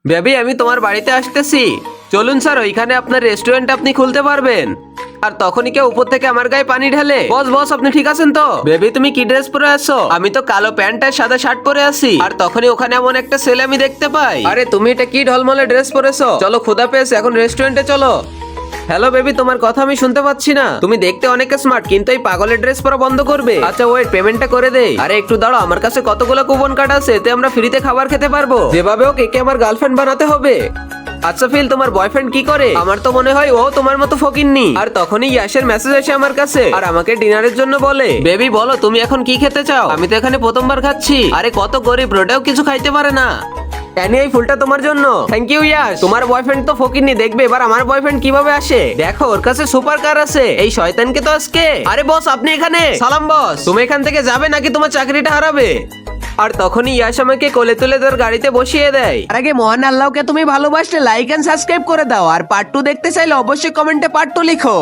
Baby আমি তোমার বাড়িতে আসতেছি। চলুন স্যার, ওইখানে আপনার রেস্টুরেন্ট আপনি খুলতে পারবেন। আর তখনই কেউ উপর থেকে আমার গায়ে পানি ঢালে। বস বস, আপনি ঠিক আছেন তো? বেবি তুমি কি ড্রেস পরে আছো? আমি তো কালো প্যান্ট আর সাদা শার্ট পরে আছি। আর তখনই ওখানে এমন একটা ছেলে আমি দেখতে পাই। আরে তুমি এটা কি ঢলমলে ড্রেস পরেছো? চলো, ক্ষুধা পেয়েছে, এখন রেস্টুরেন্টে চলো। হ্যালো বেবি, তোমার কথা আমি শুনতে পাচ্ছি না। তুমি দেখতে অনেক স্মার্ট, কিন্তু এই পাগলের ড্রেস পরা বন্ধ করবে। আচ্ছা ওয়েট, পেমেন্টটা করে দেই। আরে একটু দাঁড়াও, আমার কাছে কতগুলো কুপন কার্ড আছে, এতে আমরা ফ্রিতে খাবার খেতে পারবো। যেভাবে হোক একে আমার গার্লফ্রেন্ড বানাতে হবে। আচ্ছা ফিল, তোমার বয়ফ্রেন্ড কি করে? আমার তো মনে হয় ও তোমার মতো ফকিন্নি। আর তখনই ইয়াশের মেসেজ আসে আমার কাছে, আর আমাকে ডিনারের জন্য বলে। বেবি বলো তুমি এখন কি খেতে চাও? আমি তো এখানে প্রথমবার খাচ্ছি। আরে কত গরিব, রোডেও কিছু খাইতে পারে না। ট্যানি, এই ফুলটা তোমার জন্য। Thank you Yash. তোমার বয়ফ্রেন্ড তো ফকিন্নি, দেখবে এবার আমার বয়ফ্রেন্ড কিভাবে আসে। দেখো ওর কাছে সুপার কার আছে। এই শয়তানকে তো আজকে। আরে বস, আপনি এখানে? সালাম বস। তুমি এখান থেকে যাবে নাকি তোমার চাকরিটা হারাবে? আর তখনই ইয়াশ আমাকে কোলে তুলে তার গাড়িতে বসিয়ে দেয়। আর আগে মহান আল্লাহকে তুমি ভালোবাসলে লাইক এন্ড সাবস্ক্রাইব করে দাও। আর পার্ট 2 দেখতে চাইলে অবশ্যই কমেন্টে পার্ট 2 লিখো।